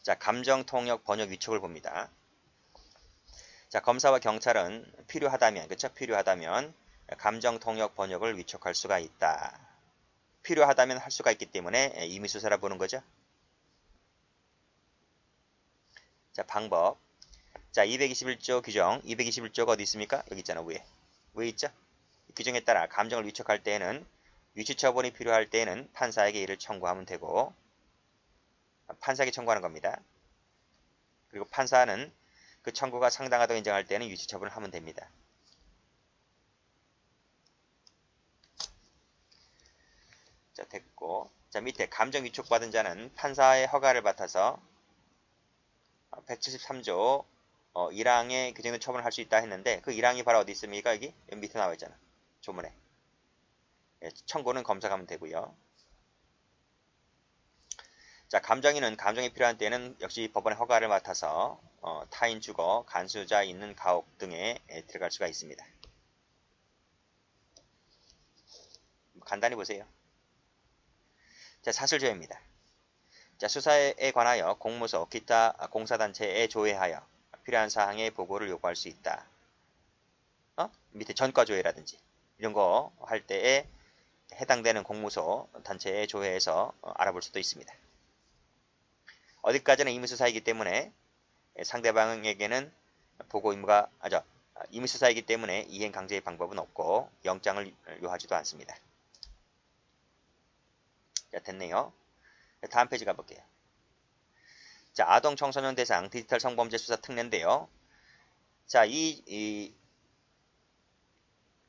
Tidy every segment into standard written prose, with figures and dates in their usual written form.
자, 감정통역 번역 위촉을 봅니다. 자, 검사와 경찰은 필요하다면, 그쵸? 필요하다면 감정통역 번역을 위촉할 수가 있다. 필요하다면 할 수가 있기 때문에 임의수사라 보는 거죠. 자, 방법. 자, 221조 규정. 221조가 어디 있습니까? 여기 있잖아, 위에. 위에 있죠? 규정에 따라 감정을 위촉할 때에는 위치 처분이 필요할 때에는 판사에게 이를 청구하면 되고, 판사에게 청구하는 겁니다. 그리고 판사는 그 청구가 상당하다고 인정할 때는 위치 처분을 하면 됩니다. 자, 됐고. 자, 밑에 감정 위촉받은 자는 판사의 허가를 받아서 173조 1항에 규정된 처분을 할 수 있다 했는데 그 1항이 바로 어디 있습니까? 여기 밑에 나와 있잖아. 조문에. 예, 청구는 검사가 하면 되고요. 자, 감정인은 감정이 필요한 때는 역시 법원의 허가를 맡아서 타인 주거, 간수자 있는 가옥 등에 들어갈 수가 있습니다. 간단히 보세요. 자, 사실조회입니다. 자, 수사에 관하여 공무소, 기타 공사단체에 조회하여 필요한 사항의 보고를 요구할 수 있다. 밑에 전과조회라든지 이런 거 할 때에 해당되는 공무소, 단체에 조회해서 알아볼 수도 있습니다. 어디까지는 임의수사이기 때문에 상대방에게는 보고 의무가 임의수사이기 때문에 이행 강제의 방법은 없고 영장을 요하지도 않습니다. 자, 됐네요. 다음 페이지 가볼게요. 자, 아동 청소년 대상 디지털 성범죄 수사 특례인데요. 자, 이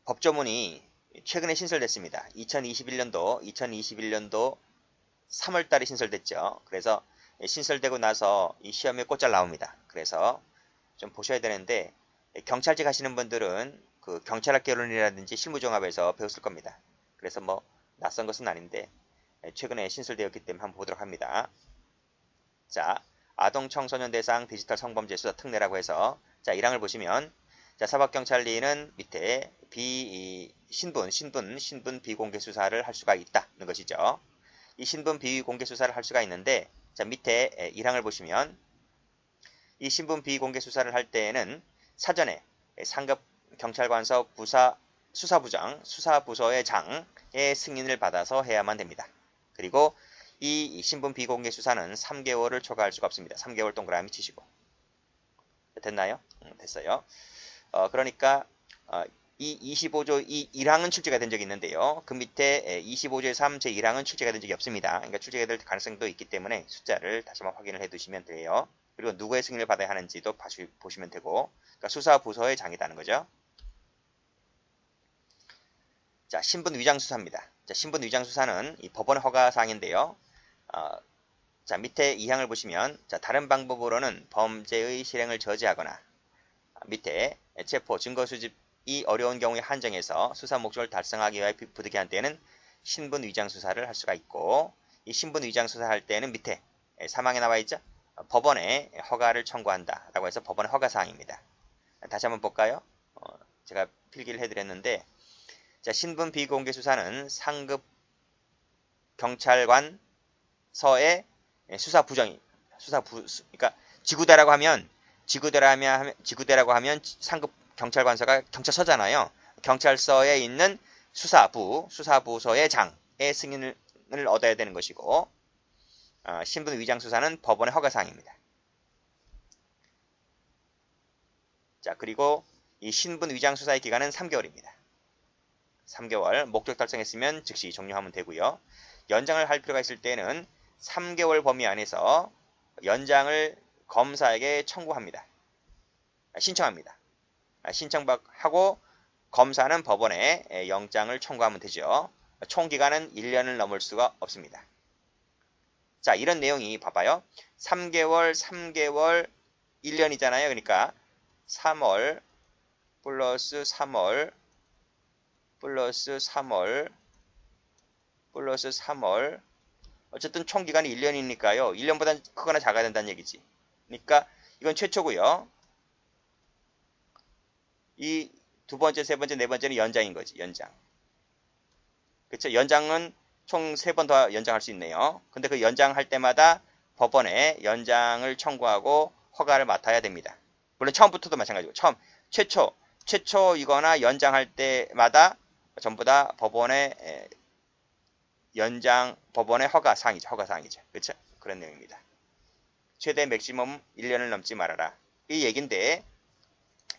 법조문이 최근에 신설됐습니다. 2021년도 3월 달에 신설됐죠. 그래서 신설되고 나서 이 시험에 곧잘 나옵니다. 그래서 좀 보셔야 되는데 경찰직 하시는 분들은 그 경찰학개론이라든지 실무종합에서 배웠을 겁니다. 그래서 뭐 낯선 것은 아닌데 최근에 신설되었기 때문에 한번 보도록 합니다. 자, 아동 청소년 대상 디지털 성범죄 수사 특례라고 해서 자, 1항을 보시면 자, 사법경찰리는 밑에 신분 비공개 수사를 할 수가 있다는 것이죠. 이 신분 비공개 수사를 할 수가 있는데 자, 밑에 1항을 보시면 이 신분 비공개 수사를 할 때에는 사전에 상급 경찰관서 수사부장, 수사부서의 장의 승인을 받아서 해야만 됩니다. 그리고 이 신분 비공개 수사는 3개월을 초과할 수가 없습니다. 3개월 동그라미 치시고. 됐나요? 됐어요. 그러니까 이 25조 1항은 출제가 된 적이 있는데요. 그 밑에 25조의 3 제1항은 출제가 된 적이 없습니다. 그러니까 출제가 될 가능성도 있기 때문에 숫자를 다시 한번 확인을 해 두시면 돼요. 그리고 누구의 승인을 받아야 하는지도 보시면 되고, 그러니까 수사부서의 장이라는 거죠. 자, 신분 위장 수사입니다. 자, 신분 위장 수사는 이 법원 허가 사항인데요. 자, 밑에 2항을 보시면 자, 다른 방법으로는 범죄의 실행을 저지하거나 밑에 체포, 증거 수집이 어려운 경우에 한정해서 수사 목적을 달성하기 위해 부득이한 때에는 신분 위장 수사를 할 수가 있고, 이 신분 위장 수사할 때는 밑에 3항에 나와 있죠. 법원에 허가를 청구한다 라고 해서 법원의 허가 사항입니다. 다시 한번 볼까요? 제가 필기를 해드렸는데 자, 신분 비공개 수사는 상급 경찰관서의 그러니까 지구대라고 하면 상급 경찰관서가 경찰서잖아요. 경찰서에 있는 수사부서의 장의 승인을 얻어야 되는 것이고, 신분 위장 수사는 법원의 허가사항입니다. 자, 그리고 이 신분 위장 수사의 기간은 3개월입니다. 3개월 목적 달성했으면 즉시 종료하면 되고요. 연장을 할 필요가 있을 때는 3개월 범위 안에서 연장을 검사에게 청구합니다. 신청합니다. 신청하고 검사는 법원에 영장을 청구하면 되죠. 총 기간은 1년을 넘을 수가 없습니다. 자, 이런 내용이 봐봐요. 3개월 1년이잖아요. 그러니까 3월 플러스 3월 어쨌든 총 기간이 1년이니까요. 1년보다 크거나 작아야 된다는 얘기지. 그러니까 이건 최초고요. 이 두 번째, 세 번째, 네 번째는 연장인 거지. 연장. 그렇죠? 연장은 총 3번 더 연장할 수 있네요. 근데 그 연장할 때마다 법원에 연장을 청구하고 허가를 맡아야 됩니다. 물론 처음부터도 마찬가지고 최초이거나 연장할 때마다 전부 다 법원의 허가 사항이죠. 그렇죠? 그런 내용입니다. 최대 맥시멈 1년을 넘지 말아라. 이 얘긴데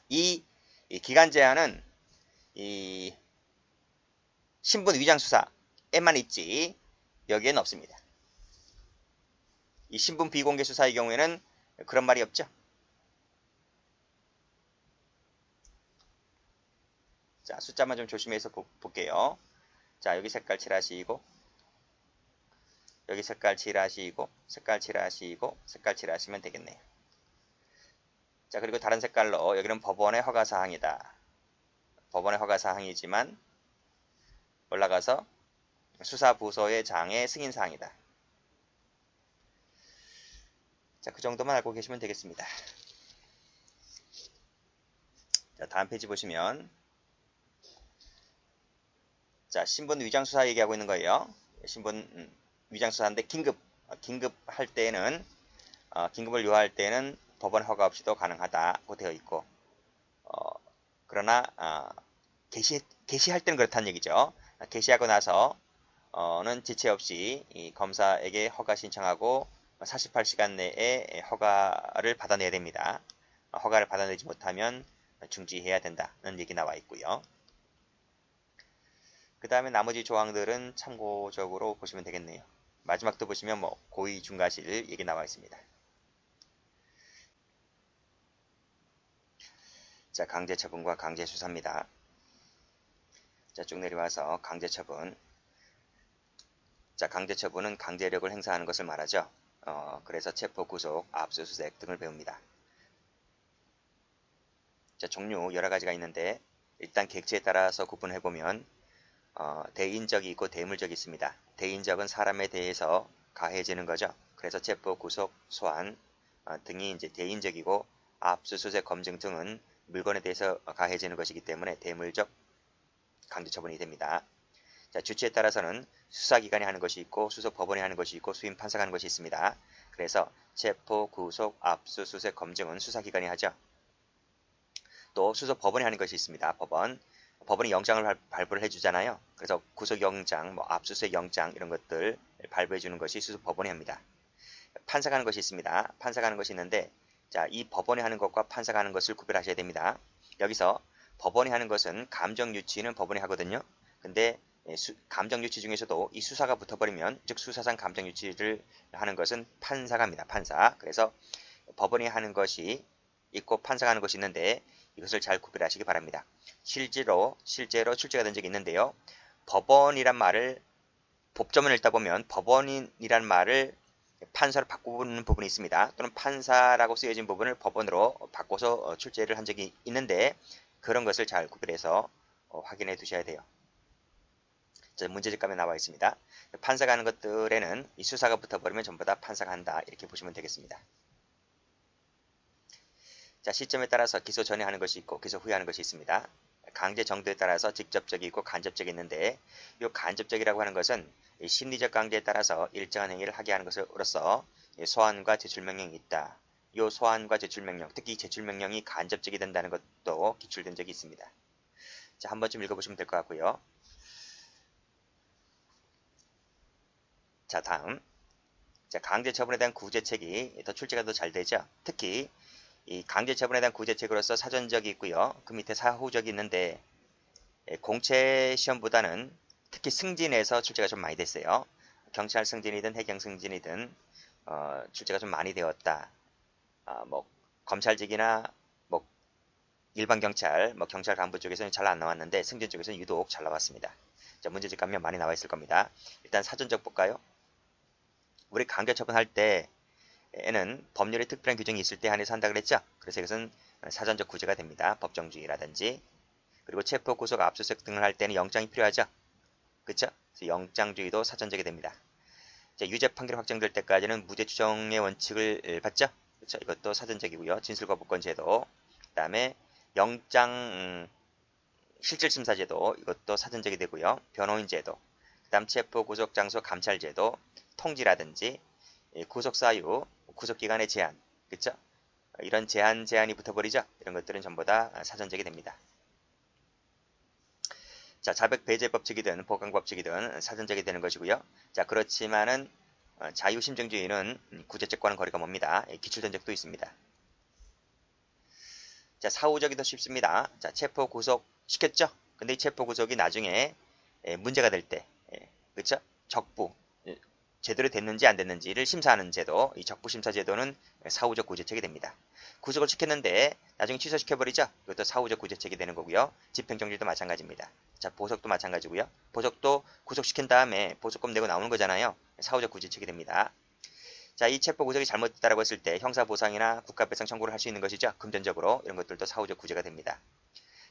이 기간 제한은 이 신분 위장 수사에만 있지 여기에는 없습니다. 이 신분 비공개 수사의 경우에는 그런 말이 없죠. 자, 숫자만 좀 조심해서 볼게요. 자, 여기 색깔 칠하시고 여기 색깔 칠하시고 색깔 칠하시면 되겠네요. 자, 그리고 다른 색깔로 여기는 법원의 허가사항이다. 법원의 허가사항이지만 올라가서 수사부서의 장의 승인사항이다. 자, 그 정도만 알고 계시면 되겠습니다. 자, 다음 페이지 보시면 자, 신분 위장수사 얘기하고 있는 거예요. 신분 위장수사인데 긴급할 때는 긴급을 요할 때는 법원 허가 없이도 가능하다고 되어 있고 그러나 개시할 때는 그렇다는 얘기죠. 개시하고 나서는 지체 없이 이 검사에게 허가 신청하고 48시간 내에 허가를 받아내야 됩니다. 허가를 받아내지 못하면 중지해야 된다는 얘기 나와 있고요. 그 다음에 나머지 조항들은 참고적으로 보시면 되겠네요. 마지막도 보시면 고의 중과실 얘기 나와 있습니다. 자, 강제처분과 강제수사입니다. 자, 쭉 내려와서 강제처분. 자, 강제처분은 강제력을 행사하는 것을 말하죠. 그래서 체포, 구속, 압수수색 등을 배웁니다. 자, 종류 여러 가지가 있는데 일단 객체에 따라서 구분해보면 대인적이 있고 대물적이 있습니다. 대인적은 사람에 대해서 가해지는 거죠. 그래서 체포, 구속, 소환 등이 이제 대인적이고 압수수색, 검증 등은 물건에 대해서 가해지는 것이기 때문에 대물적 강제처분이 됩니다. 자, 주체에 따라서는 수사기관이 하는 것이 있고 수석법원이 하는 것이 있고 수임 판사가 하는 것이 있습니다. 그래서 체포, 구속, 압수수색, 검증은 수사기관이 하죠. 또 수석법원이 하는 것이 있습니다. 법원이 영장을 발부를 해주잖아요. 그래서 구속영장, 압수수색영장 이런 것들 발부해주는 것이 수석법원이 합니다. 판사가 하는 것이 있습니다. 판사가 하는 것이 있는데 자, 이 법원이 하는 것과 판사가 하는 것을 구별하셔야 됩니다. 여기서 법원이 하는 것은 감정유치는 법원이 하거든요. 근데 감정유치 중에서도 이 수사가 붙어버리면 즉 수사상 감정유치를 하는 것은 판사가 합니다. 판사. 그래서 법원이 하는 것이 있고 판사가 하는 것이 있는데 이것을 잘 구별하시기 바랍니다. 실제로 출제가 된 적이 있는데요. 법원이란 말을 법조문을 읽다 보면 법원이란 말을 판사로 바꾸는 부분이 있습니다. 또는 판사라고 쓰여진 부분을 법원으로 바꿔서 출제를 한 적이 있는데 그런 것을 잘 구별해서 확인해 두셔야 돼요. 문제집감에 나와 있습니다. 판사가 하는 것들에는 이 수사가 붙어버리면 전부 다 판사가 한다 이렇게 보시면 되겠습니다. 자, 시점에 따라서 기소 전에 하는 것이 있고 기소 후에 하는 것이 있습니다. 강제 정도에 따라서 직접적이 있고 간접적이 있는데 이 간접적이라고 하는 것은 심리적 강제에 따라서 일정한 행위를 하게 하는 것으로서 소환과 제출명령이 있다. 이 소환과 제출명령, 특히 제출명령이 간접적이 된다는 것도 기출된 적이 있습니다. 자, 한 번쯤 읽어보시면 될 것 같고요. 자, 다음. 자, 강제처분에 대한 구제책이 더 출제가 더 잘 되죠. 특히 이 강제처분에 대한 구제책으로서 사전적이 있고요. 그 밑에 사후적이 있는데 공채 시험보다는 특히 승진에서 출제가 좀 많이 됐어요. 경찰 승진이든 해경 승진이든 출제가 좀 많이 되었다. 검찰직이나 일반 경찰, 경찰 간부 쪽에서는 잘 안 나왔는데 승진 쪽에서는 유독 잘 나왔습니다. 자, 문제집 가면 많이 나와 있을 겁니다. 일단 사전적 볼까요? 우리 강제처분할 때에는 법률에 특별한 규정이 있을 때 한해서 한다 그랬죠? 그래서 이것은 사전적 구제가 됩니다. 법정주의라든지. 그리고 체포, 구속, 압수수색 등을 할 때는 영장이 필요하죠? 그쵸? 그래서 영장주의도 사전적이 됩니다. 자, 유죄 판결이 확정될 때까지는 무죄 추정의 원칙을 받죠? 그쵸? 이것도 사전적이고요. 진술거부권제도. 그 다음에 영장 실질심사제도 이것도 사전적이 되고요. 변호인제도. 그 다음 체포, 구속, 장소, 감찰제도, 통지라든지 구속 사유, 구속 기간의 제한, 그쵸? 이런 제한이 붙어버리죠. 이런 것들은 전부 다 사전적이 됩니다. 자, 자백 배제 법칙이든 보강 법칙이든 사전적이 되는 것이고요. 자, 그렇지만은 자유심증주의는 구제책과는 거리가 멉니다. 기출된 적도 있습니다. 자, 사후적이 더 쉽습니다. 자, 체포 구속 시켰죠? 근데 이 체포 구속이 나중에 문제가 될 때, 그쵸? 적부, 제대로 됐는지 안 됐는지를 심사하는 제도, 이 적부심사 제도는 사후적 구제책이 됩니다. 구속을 시켰는데 나중에 취소시켜버리죠? 이것도 사후적 구제책이 되는 거고요. 집행정지도 마찬가지입니다. 자, 보석도 마찬가지고요. 보석도 구속시킨 다음에 보석금 내고 나오는 거잖아요. 사후적 구제책이 됩니다. 자, 이 체포 구속이 잘못됐다고 했을 때 형사보상이나 국가배상 청구를 할 수 있는 것이죠. 금전적으로 이런 것들도 사후적 구제가 됩니다.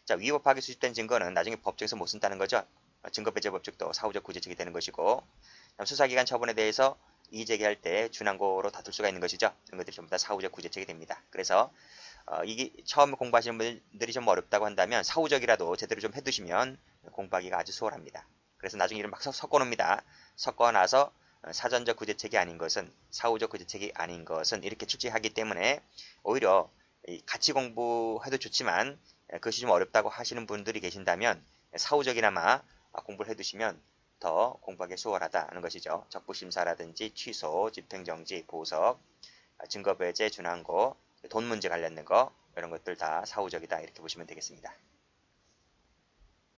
자, 위법하게 수집된 증거는 나중에 법정에서 못 쓴다는 거죠. 증거배제 법칙도 사후적 구제책이 되는 것이고, 수사기관 처분에 대해서 이의제기할 때 준항고로 다툴 수가 있는 것이죠. 이런 것들이 전부 다 사후적 구제책이 됩니다. 그래서 이게 처음 공부하시는 분들이 좀 어렵다고 한다면 사후적이라도 제대로 좀 해두시면 공부하기가 아주 수월합니다. 그래서 나중에 이를 막 섞어놓습니다. 섞어놔서 사전적 구제책이 아닌 것은, 사후적 구제책이 아닌 것은 이렇게 출제하기 때문에 오히려 같이 공부해도 좋지만 그것이 좀 어렵다고 하시는 분들이 계신다면 사후적이나마 공부를 해두시면 더 공부하기 수월하다는 것이죠. 적부심사라든지 취소, 집행정지, 보석, 증거배제, 준항고, 돈 문제 관련된 거 이런 것들 다 사후적이다 이렇게 보시면 되겠습니다.